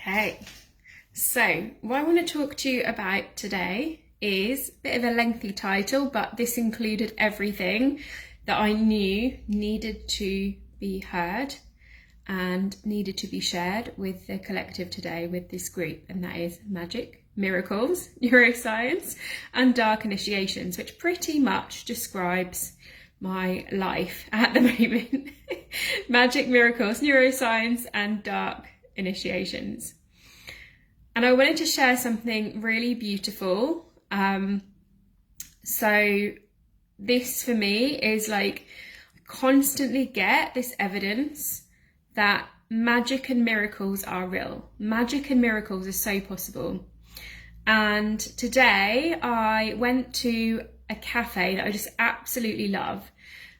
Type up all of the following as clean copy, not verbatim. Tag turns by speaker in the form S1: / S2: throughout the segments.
S1: Okay, so what I want to talk to you about today is a bit of a lengthy title, but this included everything that I knew needed to be heard and needed to be shared with the collective today, with this group, and that is magic, miracles, neuroscience, and dark initiations, which pretty much describes my life at the moment. Magic, miracles, neuroscience, and dark initiations. And I wanted to share something really beautiful. So this for me is like, I constantly get this evidence that magic and miracles are real. Magic and miracles are so possible. And today I went to a cafe that I just absolutely love.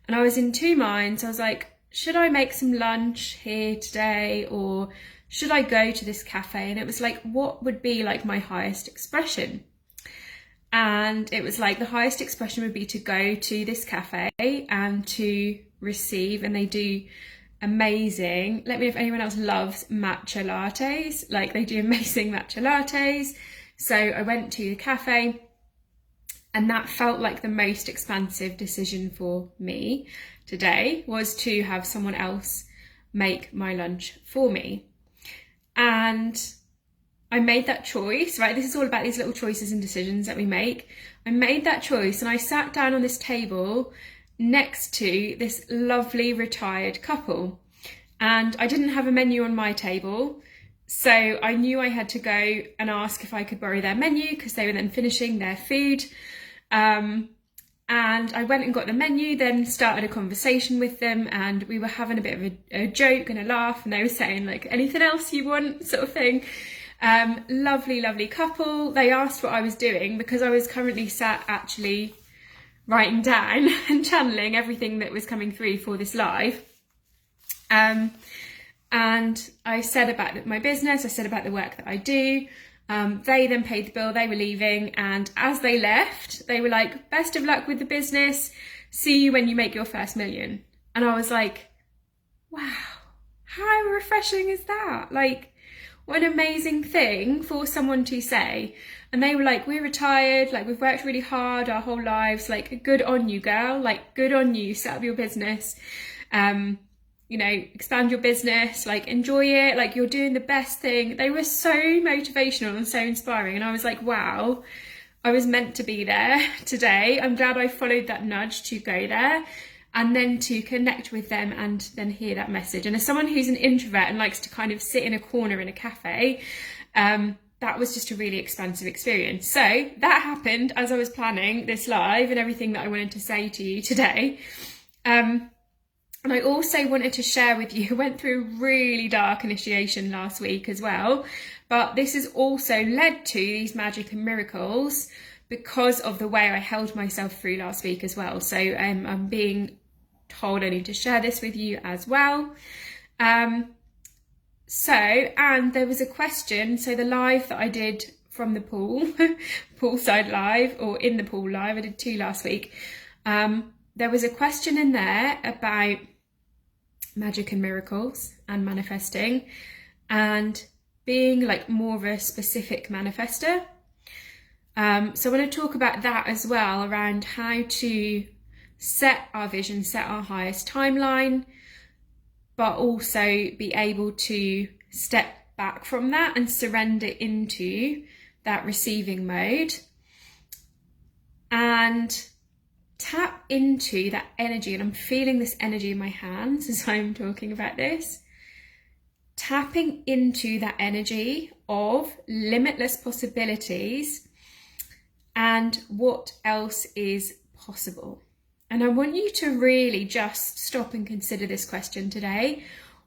S1: And I was in two minds. I was like, should I make some lunch here today, or should I go to this cafe? And it was like, what would be like my highest expression? And it was like the highest expression would be to go to this cafe and to receive, and they do amazing, let me know if anyone else loves matcha lattes, like they do amazing matcha lattes. So I went to the cafe, and that felt like the most expansive decision for me today, was to have someone else make my lunch for me. And I made that choice, right? This is all about these little choices and decisions that we make. I made that choice, and I sat down on this table next to this lovely retired couple. And I didn't have a menu on my table, so I knew I had to go and ask if I could borrow their menu, because they were then finishing their food. And I went and got the menu, then started a conversation with them, and we were having a bit of a joke and a laugh, and they were saying like, anything else you want, sort of thing. Lovely, lovely couple. They asked what I was doing, because I was currently sat actually writing down and channeling everything that was coming through for this live. And I said about my business, I said about the work that I do. They then paid the bill, they were leaving, and as they left, they were like, best of luck with the business, see you when you make your first million. And I was like, wow, how refreshing is that? Like, what an amazing thing for someone to say. And they were like, we're retired, like we've worked really hard our whole lives, like good on you, girl, like good on you, set up your business, expand your business, like enjoy it, like you're doing the best thing. They were so motivational and so inspiring, and I was like, wow, I was meant to be there today. I'm glad I followed that nudge to go there and then to connect with them and then hear that message. And as someone who's an introvert and likes to kind of sit in a corner in a cafe, that was just a really expansive experience. So that happened as I was planning this live and everything that I wanted to say to you today. And I also wanted to share with you, I went through a really dark initiation last week as well, but this has also led to these magic and miracles because of the way I held myself through last week as well. So I'm being told I need to share this with you as well. And there was a question, so the live that I did from the pool, poolside live, or in the pool live, I did two last week. There was a question in there about magic and miracles and manifesting and being like more of a specific manifester. So I want to talk about that as well, around how to set our vision, set our highest timeline, but also be able to step back from that and surrender into that receiving mode and tap into that energy. And I'm feeling this energy in my hands as I'm talking about this. Tapping into that energy of limitless possibilities and what else is possible. And I want you to really just stop and consider this question today.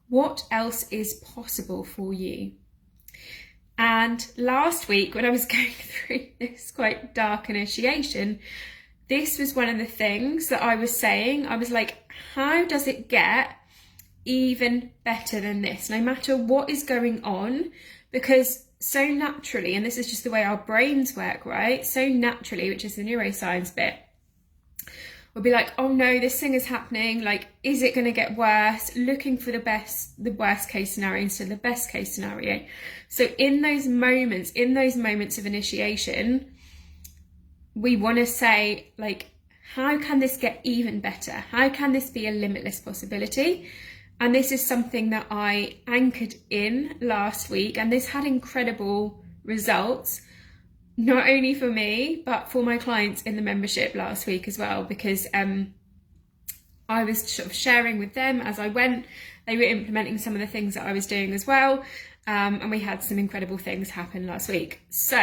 S1: What else is possible for you? And last week, when I was going through this quite dark initiation, this was one of the things that I was saying. I was like, how does it get even better than this, no matter what is going on? Because so naturally, and this is just the way our brains work, right? So naturally, which is the neuroscience bit, We'll be like, oh no, this thing is happening. Like, is it going to get worse? Looking for the worst case scenario instead of the best case scenario. So in those moments of initiation, we want to say, like, how can this get even better? How can this be a limitless possibility? And this is something that I anchored in last week, and this had incredible results, not only for me, but for my clients in the membership last week as well, because I was sort of sharing with them as I went. They were implementing some of the things that I was doing as well, and we had some incredible things happen last week. So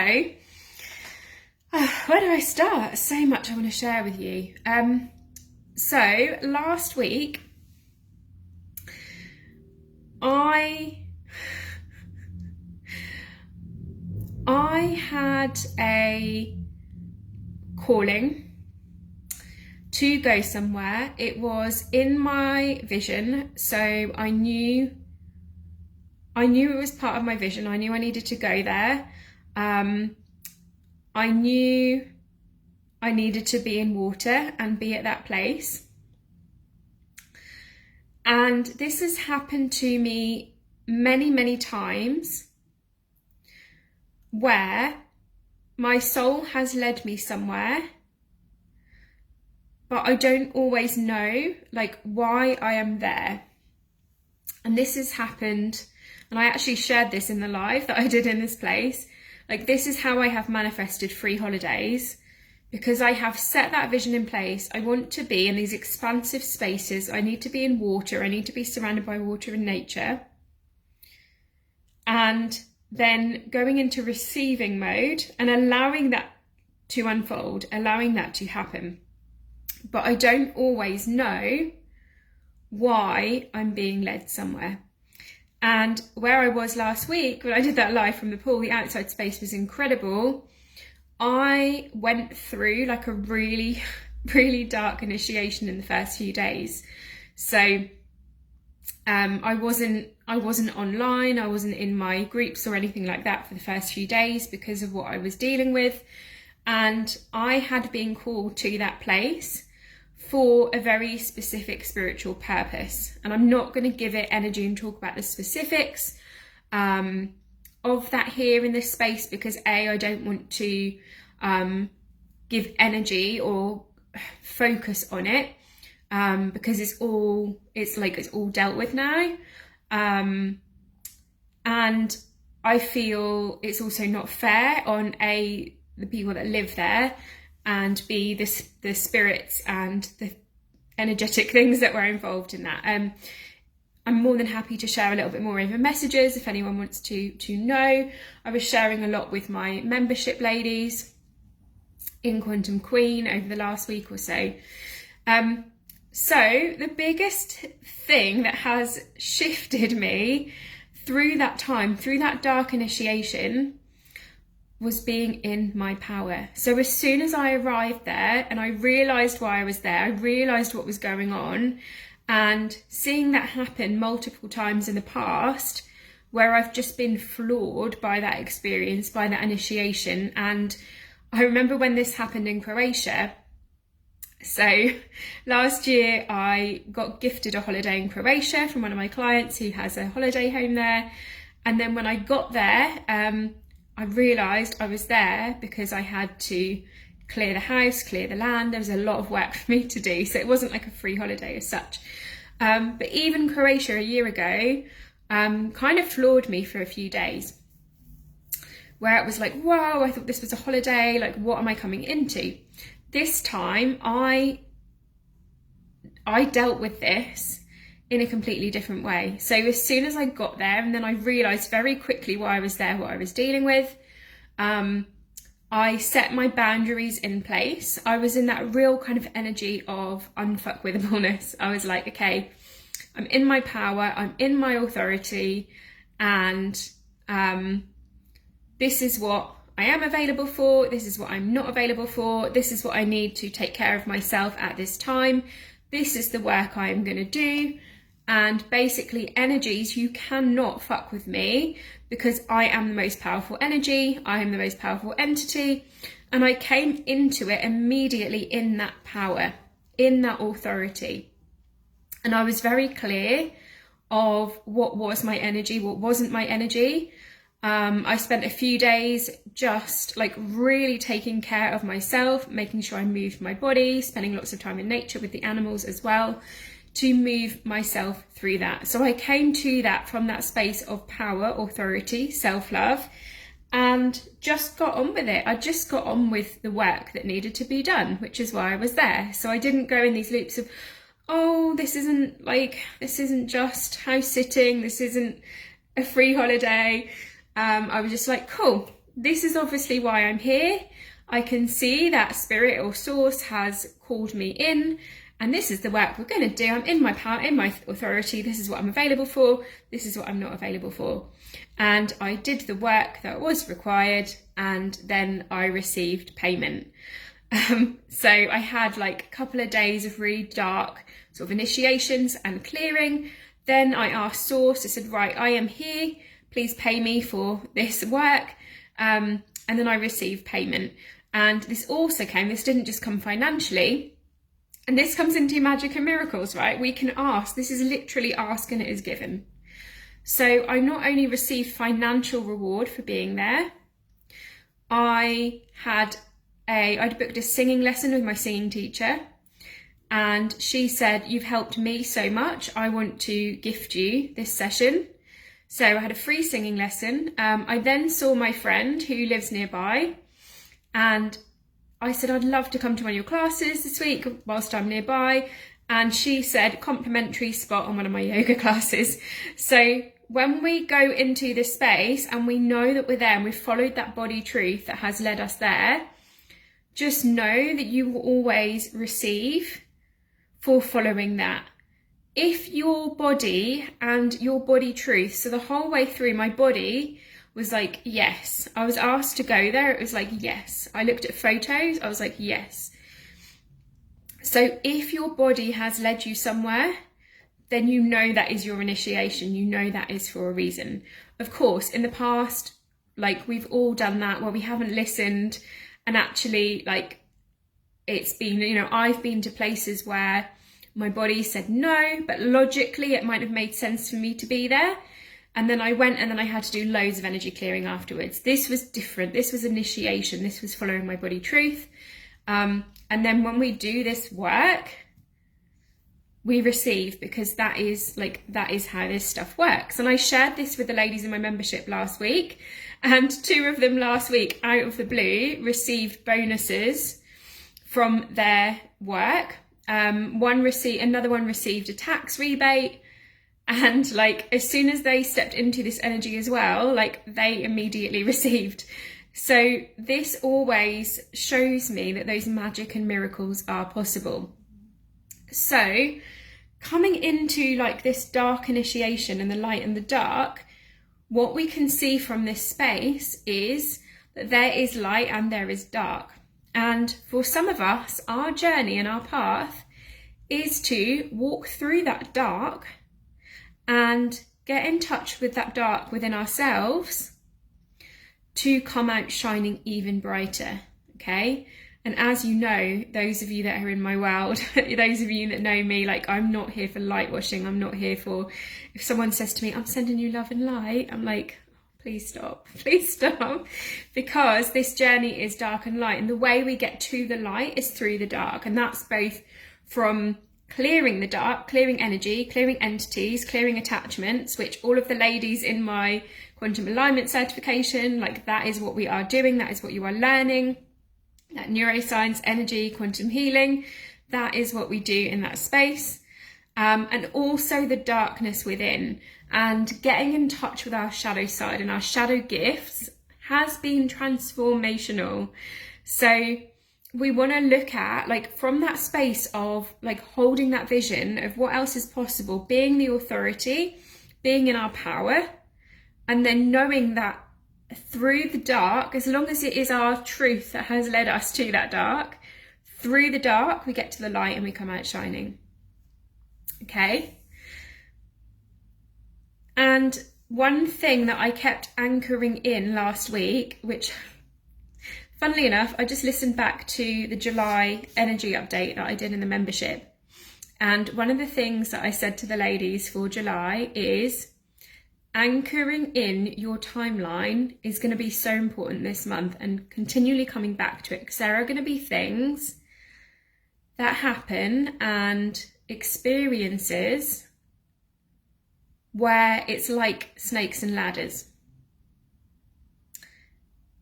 S1: where do I start? So much I want to share with you. So last week, I had a calling to go somewhere. It was in my vision, so I knew it was part of my vision. I knew I needed to go there. I knew I needed to be in water and be at that place. And this has happened to me many, many times, where my soul has led me somewhere, but I don't always know, like, why I am there. And this has happened, and I actually shared this in the live that I did in this place. Like, this is how I have manifested free holidays, because I have set that vision in place. I want to be in these expansive spaces. I need to be in water. I need to be surrounded by water and nature. And then going into receiving mode and allowing that to unfold, allowing that to happen. But I don't always know why I'm being led somewhere. And where I was last week, when I did that live from the pool, the outside space was incredible. I went through like a really, really dark initiation in the first few days. So I wasn't online, I wasn't in my groups or anything like that for the first few days because of what I was dealing with. And I had been called to that place for a very specific spiritual purpose. And I'm not going to give it energy and talk about the specifics of that here in this space, because I don't want to give energy or focus on it, because it's all dealt with now. And I feel it's also not fair on the people that live there, and B, the spirits and the energetic things that were involved in that. I'm more than happy to share a little bit more over messages if anyone wants to know. I was sharing a lot with my membership ladies in Quantum Queen over the last week or so. So the biggest thing that has shifted me through that time, through that dark initiation, was being in my power. So as soon as I arrived there and I realised why I was there, I realised what was going on, and seeing that happen multiple times in the past, where I've just been floored by that experience, by that initiation. And I remember when this happened in Croatia. So last year I got gifted a holiday in Croatia from one of my clients who has a holiday home there. And then when I got there, I realised I was there because I had to clear the house, clear the land. There was a lot of work for me to do. So it wasn't like a free holiday as such. But even Croatia a year ago kind of floored me for a few days, where it was like, whoa, I thought this was a holiday. Like, what am I coming into? This time I dealt with this in a completely different way. So as soon as I got there, and then I realised very quickly why I was there, what I was dealing with, I set my boundaries in place. I was in that real kind of energy of unfuckwithableness. I was like, okay, I'm in my power, I'm in my authority, and this is what I am available for, this is what I'm not available for, this is what I need to take care of myself at this time, this is the work I am going to do. And basically, energies, you cannot fuck with me, because I am the most powerful energy, I am the most powerful entity, and I came into it immediately in that power, in that authority. And I was very clear of what was my energy, what wasn't my energy. I spent a few days just like really taking care of myself, making sure I moved my body, spending lots of time in nature with the animals as well, to move myself through that. So I came to that from that space of power, authority, self-love, and just got on with it. I just got on with the work that needed to be done, which is why I was there. So I didn't go in these loops of, oh, this isn't just house sitting, this isn't a free holiday. I was just like, cool, this is obviously why I'm here. I can see that spirit or source has called me in, and this is the work we're going to do. I'm in my power, in my authority. This is what I'm available for. This is what I'm not available for. And I did the work that was required, and then I received payment. So I had like a couple of days of really dark sort of initiations and clearing. Then I asked Source, I said, right, I am here. Please pay me for this work. And then I received payment. And this didn't just come financially. And this comes into magic and miracles, right? We can ask. This is literally ask and it is given. So I not only received financial reward for being there, I'd booked a singing lesson with my singing teacher, and she said, you've helped me so much, I want to gift you this session. So I had a free singing lesson. I then saw my friend who lives nearby, and I said, I'd love to come to one of your classes this week whilst I'm nearby. And she said, complimentary spot on one of my yoga classes. So when we go into this space and we know that we're there and we've followed that body truth that has led us there, just know that you will always receive for following that. If your body and your body truth, so the whole way through my body was like, yes. I was asked to go there, it was like, yes. I looked at photos, I was like, yes. So if your body has led you somewhere, then you know that is your initiation, you know that is for a reason. Of course, in the past, like we've all done that where we haven't listened, and actually like it's been, I've been to places where my body said no, but logically it might have made sense for me to be there. And then I went, and then I had to do loads of energy clearing afterwards. This was different. This was initiation. This was following my body truth. And then when we do this work, we receive, because that is how this stuff works. And I shared this with the ladies in my membership last week, and 2 of them last week out of the blue received bonuses from their work. Another one received a tax rebate, and like as soon as they stepped into this energy as well, like they immediately received. So this always shows me that those magic and miracles are possible. So coming into like this dark initiation and the light and the dark, what we can see from this space is that there is light and there is dark. And for some of us, our journey and our path is to walk through that dark and get in touch with that dark within ourselves to come out shining even brighter, okay? And as you know, those of you that are in my world, those of you that know me, like I'm not here for light washing. I'm not here for, if someone says to me, I'm sending you love and light, I'm like, please stop, because this journey is dark and light, and the way we get to the light is through the dark. And that's both from clearing the dark, clearing energy, clearing entities, clearing attachments, which all of the ladies in my quantum alignment certification, like that is what we are doing, that is what you are learning, that neuroscience, energy, quantum healing, that is what we do in that space. And also the darkness within, and getting in touch with our shadow side and our shadow gifts has been transformational. So we want to look at, like, from that space of like holding that vision of what else is possible, being the authority, being in our power, and then knowing that through the dark, as long as it is our truth that has led us to that dark, through the dark we get to the light and we come out shining. Okay? And one thing that I kept anchoring in last week, which funnily enough, I just listened back to the July energy update that I did in the membership. And one of the things that I said to the ladies for July is anchoring in your timeline is going to be so important this month, and continually coming back to it, because there are going to be things that happen and experiences where it's like snakes and ladders.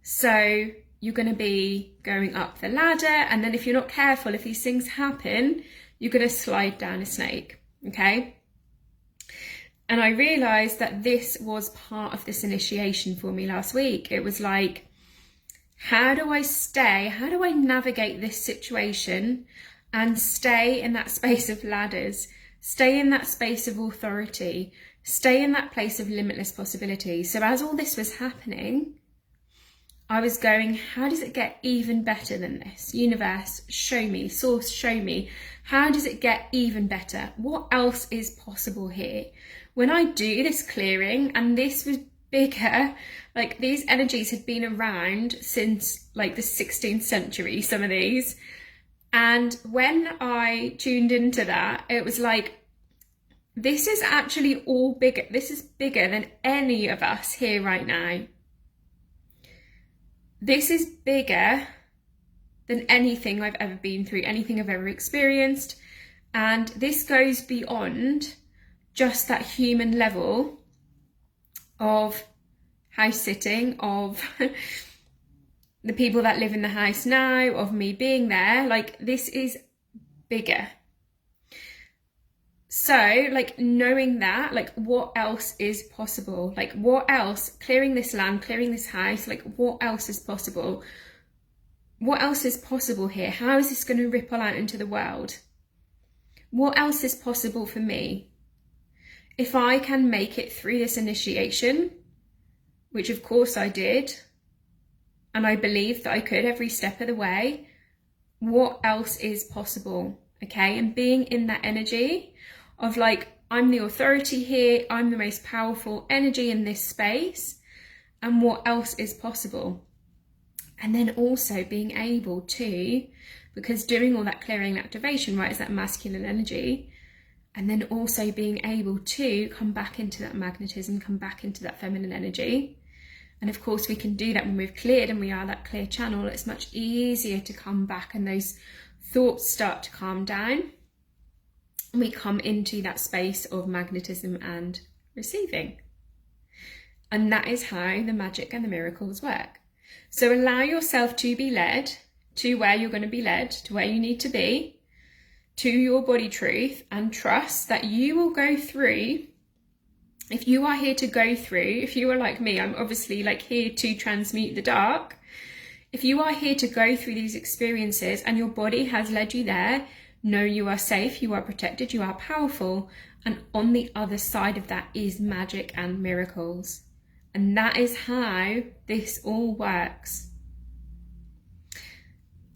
S1: So you're going to be going up the ladder, and then if you're not careful, if these things happen, you're going to slide down a snake, okay? And I realised that this was part of this initiation for me last week. It was like, how do I navigate this situation and stay in that space of ladders, stay in that space of authority, stay in that place of limitless possibility? So as all this was happening, I was going, how does it get even better than this? Universe, show me. Source, show me. How does it get even better? What else is possible here? When I do this clearing, and this was bigger, like these energies had been around since like the 16th century, some of these. And when I tuned into that, it was like, this is actually all bigger. This is bigger than any of us here right now. This is bigger than anything I've ever been through, anything I've ever experienced. And this goes beyond just that human level of house sitting, of the people that live in the house now, of me being there. Like, this is bigger. So, like, knowing that, like, what else is possible? Like, what else? Clearing this land, clearing this house, like, what else is possible? What else is possible here? How is this going to ripple out into the world? What else is possible for me? If I can make it through this initiation, which of course I did, and I believed that I could every step of the way, what else is possible? Okay, and being in that energy of like, I'm the authority here, I'm the most powerful energy in this space, and what else is possible? And then also being able to, because doing all that clearing and activation, right, is that masculine energy, and then also being able to come back into that magnetism, come back into that feminine energy. And of course we can do that when we've cleared and we are that clear channel. It's much easier to come back and those thoughts start to calm down. And we come into that space of magnetism and receiving. And that is how the magic and the miracles work. So allow yourself to be led to where you're going to be led, to where you need to be, to your body truth, and trust that you will go through. If you are here to go through, if you are like me, I'm obviously like here to transmute the dark. If you are here to go through these experiences and your body has led you there, know you are safe, you are protected, you are powerful. And on the other side of that is magic and miracles. And that is how this all works.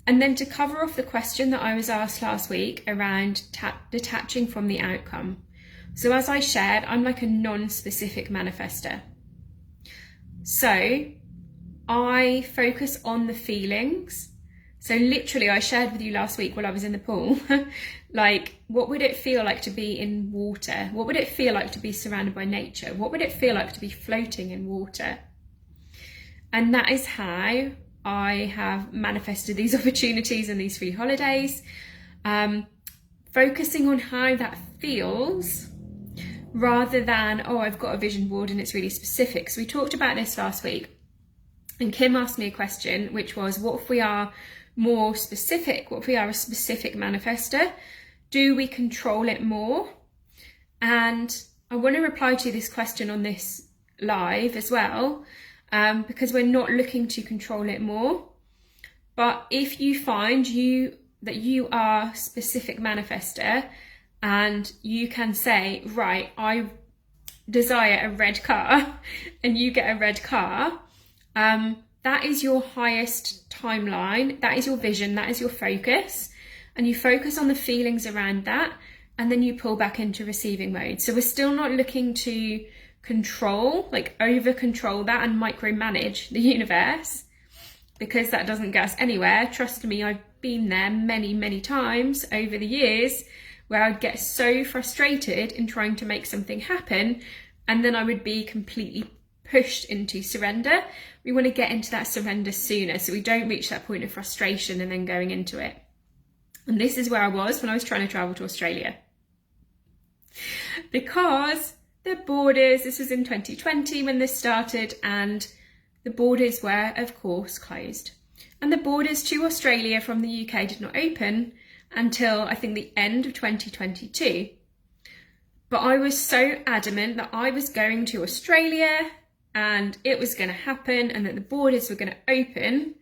S1: And then to cover off the question that I was asked last week around detaching from the outcome. So as I shared, I'm like a non-specific manifester. So I focus on the feelings. So literally I shared with you last week while I was in the pool, like, what would it feel like to be in water? What would it feel like to be surrounded by nature? What would it feel like to be floating in water? And that is how I have manifested these opportunities and these free holidays, focusing on how that feels rather than, oh, I've got a vision board and it's really specific. So we talked about this last week, and Kim asked me a question, which was, what if we are more specific? What if we are a specific manifester? Do we control it more? And I want to reply to this question on this live as well, because we're not looking to control it more. But if you find that you are a specific manifester and you can say, right, I desire a red car, and you get a red car, that is your highest timeline, that is your vision, that is your focus, and you focus on the feelings around that, and then you pull back into receiving mode. So we're still not looking to control, like over control that and micromanage the universe, because that doesn't get us anywhere. Trust me, I've been there many, many times over the years where I'd get so frustrated in trying to make something happen, and then I would be completely pushed into surrender. We want to get into that surrender sooner so we don't reach that point of frustration and then going into it. And this is where I was when I was trying to travel to Australia. Because the borders, this was in 2020 when this started, and the borders were, of course, closed. And the borders to Australia from the UK did not open until, I think, the end of 2022. But I was so adamant that I was going to Australia and it was going to happen and that the borders were going to open.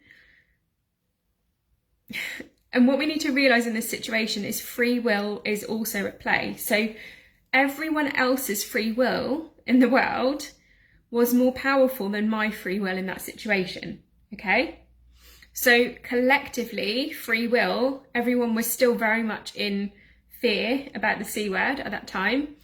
S1: And what we need to realise in this situation is free will is also at play. So everyone else's free will in the world was more powerful than my free will in that situation, okay? So collectively, free will, everyone was still very much in fear about the C word at that time.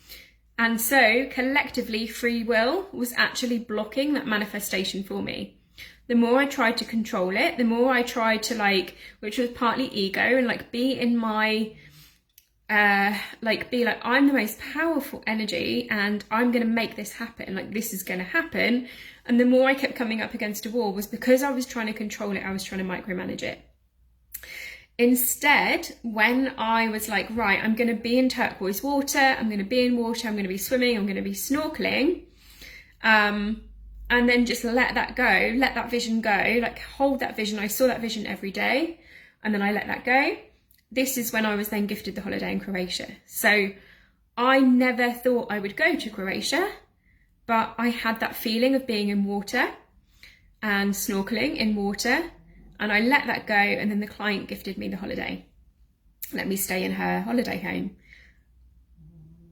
S1: And so collectively, free will was actually blocking that manifestation for me. The more I tried to control it, the more I tried to which was partly ego and be in my, be like, I'm the most powerful energy and I'm going to make this happen. This is going to happen. And the more I kept coming up against a wall was because I was trying to control it. I was trying to micromanage it. Instead, when I was like, right, I'm going to be in turquoise water, I'm going to be in water, I'm going to be swimming, I'm going to be snorkeling, and then just let that go, let that vision go, hold that vision. I saw that vision every day, and then I let that go. This is when I was then gifted the holiday in Croatia. So I never thought I would go to Croatia, but I had that feeling of being in water and snorkeling in water. And I let that go, and then the client gifted me the holiday. Let me stay in her holiday home.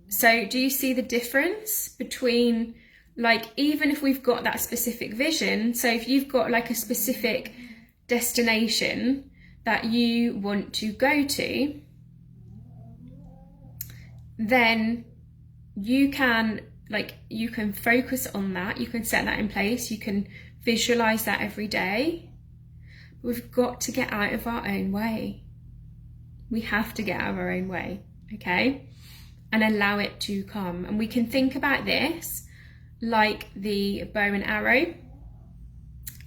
S1: So do you see the difference between, even if we've got that specific vision, so if you've got a specific destination that you want to go to, then you can focus on that, you can set that in place, you can visualize that every day. We've got to get out of our own way. We have to get out of our own way, okay? And allow it to come. And we can think about this like the bow and arrow.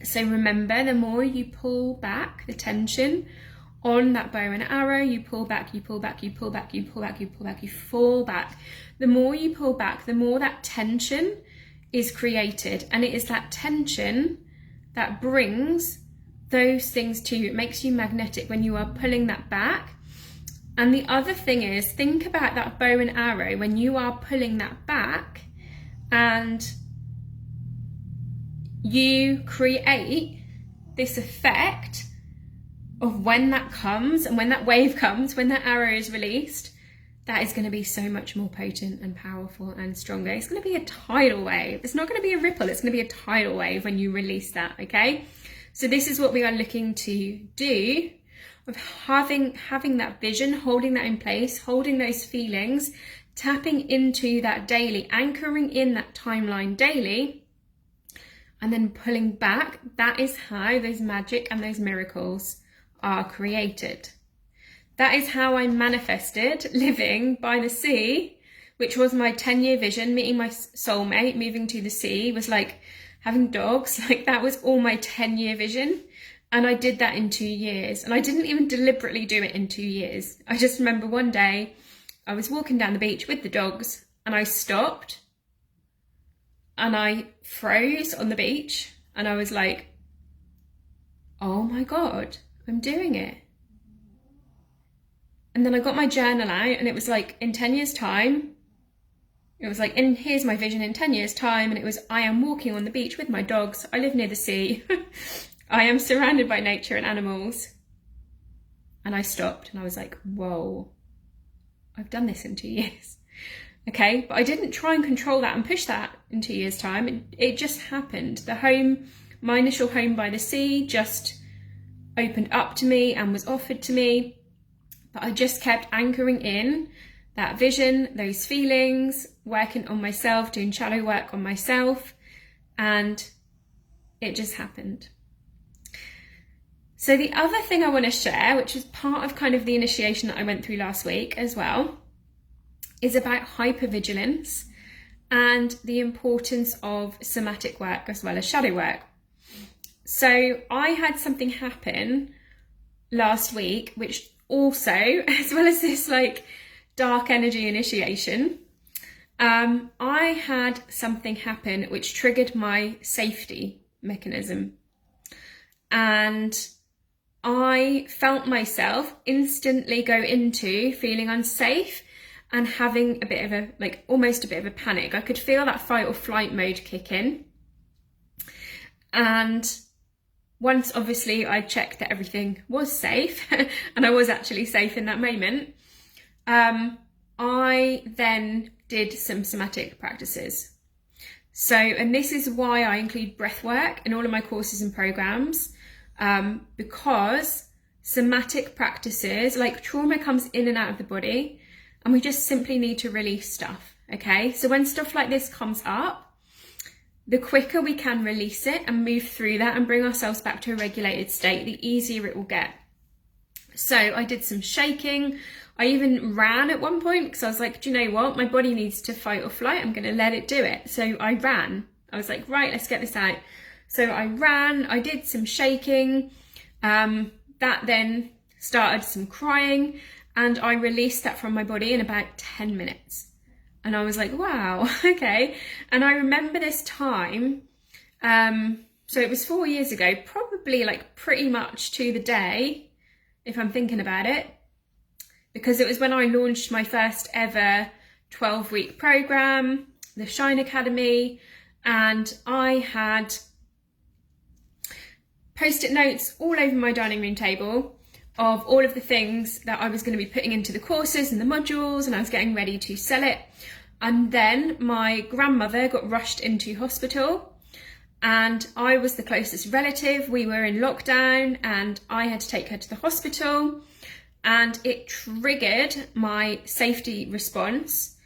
S1: So remember, the more you pull back the tension on that bow and arrow, you pull back, you pull back, you pull back, you pull back, you pull back, you fall back. The more you pull back, the more that tension is created. And it is that tension that brings those things to you. It makes you magnetic when you are pulling that back. And the other thing is, think about that bow and arrow when you are pulling that back, and you create this effect of when that comes and when that wave comes, when that arrow is released, that is going to be so much more potent and powerful and stronger. It's going to be a tidal wave. It's not going to be a ripple. It's going to be a tidal wave when you release that, okay? So this is what we are looking to do, of having that vision, holding that in place, holding those feelings, tapping into that daily, anchoring in that timeline daily, and then pulling back. That is how those magic and those miracles are created. That is how I manifested living by the sea, which was my 10-year vision. Meeting my soulmate, moving to the sea was like having dogs. That was all my 10-year vision. And I did that in 2 years. And I didn't even deliberately do it in 2 years. I just remember one day I was walking down the beach with the dogs and I stopped and I froze on the beach and I was like, oh my God, I'm doing it. And then I got my journal out and it was like, in 10 years time, it was like, here's my vision in 10 years time. And it was, I am walking on the beach with my dogs. I live near the sea. I am surrounded by nature and animals. And I stopped and I was like, whoa, I've done this in 2 years. Okay, but I didn't try and control that and push that in 2 years time. It just happened. My initial home by the sea just opened up to me and was offered to me. But I just kept anchoring in that vision, those feelings, working on myself, doing shallow work on myself, and it just happened. So the other thing I want to share, which was part of kind of the initiation that I went through last week as well, is about hypervigilance and the importance of somatic work as well as shadow work. So I had something happen last week, which also, as well as this like dark energy initiation, I had something happen which triggered my safety mechanism. And I felt myself instantly go into feeling unsafe and having a bit of a, like almost a bit of a panic. I could feel that fight or flight mode kick in. And once obviously I checked that everything was safe and I was actually safe in that moment, I then did some somatic practices. So, and this is why I include breath work in all of my courses and programs, because somatic practices, like trauma comes in and out of the body, and we just simply need to release stuff, okay? So when stuff like this comes up, the quicker we can release it and move through that and bring ourselves back to a regulated state, the easier it will get. So I did some shaking. I even ran at one point because I was like, do you know what? My body needs to fight or flight. I'm going to let it do it. So I ran. I was like, right, let's get this out. So I ran. I did some shaking. That then started some crying, and I released that from my body in about 10 minutes. And I was like, wow, okay. And I remember this time, so it was 4 years ago, probably like pretty much to the day, if I'm thinking about it, because it was when I launched my first ever 12-week program, the Shine Academy, and I had Post-it notes all over my dining room table of all of the things that I was going to be putting into the courses and the modules, and I was getting ready to sell it. And then my grandmother got rushed into hospital, and I was the closest relative. We were in lockdown and I had to take her to the hospital, and it triggered my safety response,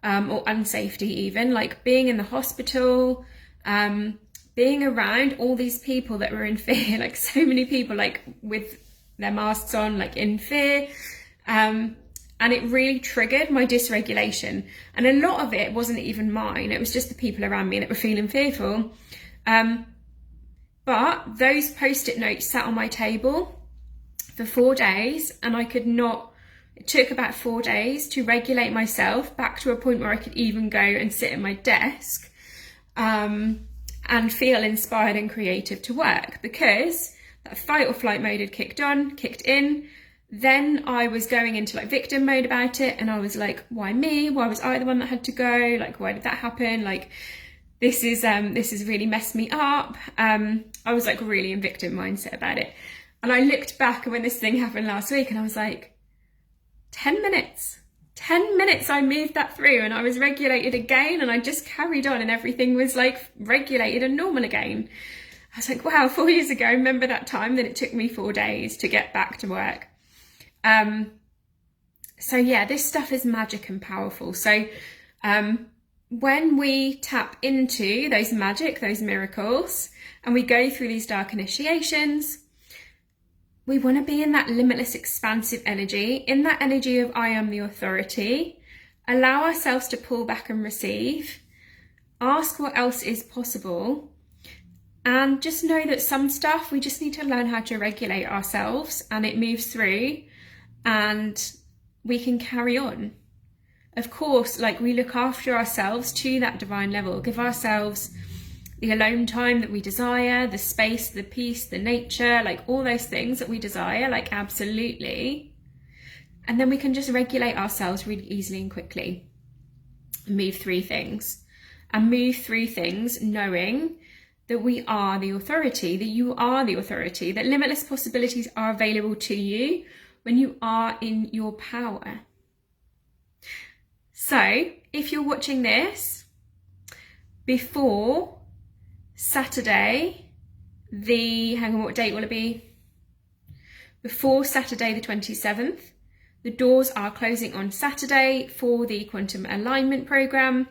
S1: or unsafety even, like being in the hospital, being around all these people that were in fear, like so many people like with their masks on, like in fear. And it really triggered my dysregulation. And a lot of it wasn't even mine. It was just the people around me that were feeling fearful. But those Post-it notes sat on my table for 4 days, and I could not, it took about 4 days to regulate myself back to a point where I could even go and sit at my desk and feel inspired and creative to work, because that fight or flight mode had kicked in. Then I was going into like victim mode about it, and I was like, why me? Why was I the one that had to go? Like, why did that happen? Like, this has really messed me up. I was like really in victim mindset about it. And I looked back when this thing happened last week, and I was like, 10 minutes I moved that through, and I was regulated again, and I just carried on, and everything was like regulated and normal again. I was like, wow, 4 years ago, remember that time that it took me 4 days to get back to work. So yeah, this stuff is magic and powerful. So when we tap into those magic, those miracles, and we go through these dark initiations, we want to be in that limitless, expansive energy, in that energy of I am the authority. Allow ourselves to pull back and receive. Ask what else is possible. And just know that some stuff we just need to learn how to regulate ourselves, and it moves through and we can carry on. Of course, like, we look after ourselves to that divine level, give ourselves the alone time that we desire, the space, the peace, the nature, like all those things that we desire, like absolutely. And then we can just regulate ourselves really easily and quickly, move through things, knowing that we are the authority, that you are the authority, that limitless possibilities are available to you when you are in your power. So if you're watching this before Saturday, what date will it be? Before Saturday the 27th, the doors are closing on Saturday for the Quantum Alignment Program.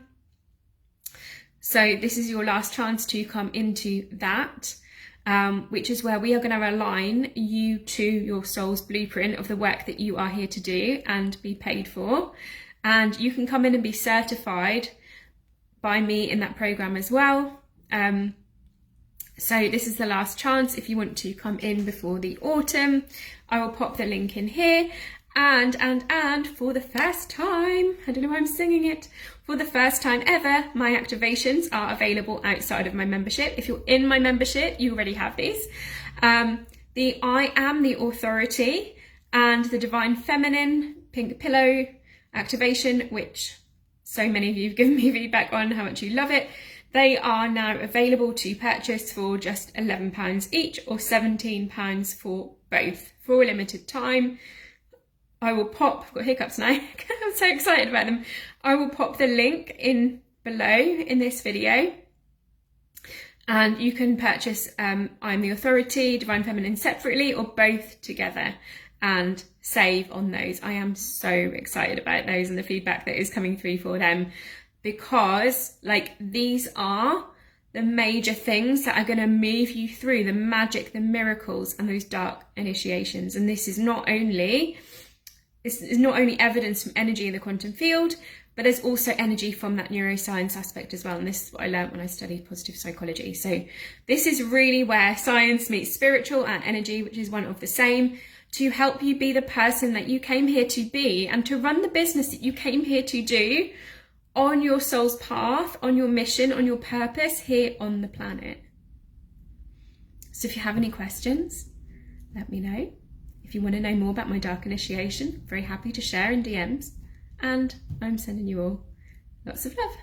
S1: So this is your last chance to come into that. which is where we are going to align you to your soul's blueprint of the work that you are here to do and be paid for. And you can come in and be certified by me in that program as well. So this is the last chance if you want to come in before the autumn. I will pop the link in here. And for the first time, I don't know why I'm singing it, for the first time ever, my activations are available outside of my membership. If you're in my membership, you already have these. The I Am the Authority and the Divine Feminine Pink Pillow activation, which so many of you have given me feedback on how much you love it. They are now available to purchase for just £11 each or £17 for both for a limited time. I will pop, I've got hiccups now, I'm so excited about them. I will pop the link in below in this video and you can purchase I'm the Authority, Divine Feminine separately or both together and save on those. I am so excited about those and the feedback that is coming through for them, because like these are the major things that are going to move you through the magic, the miracles and those dark initiations. And this is not only evidence from energy in the quantum field, but there's also energy from that neuroscience aspect as well. And this is what I learned when I studied positive psychology. So this is really where science meets spiritual and energy, which is one of the same, to help you be the person that you came here to be and to run the business that you came here to do on your soul's path, on your mission, on your purpose here on the planet. So if you have any questions, let me know. If you want to know more about my dark initiation, very happy to share in DMs. And I'm sending you all lots of love.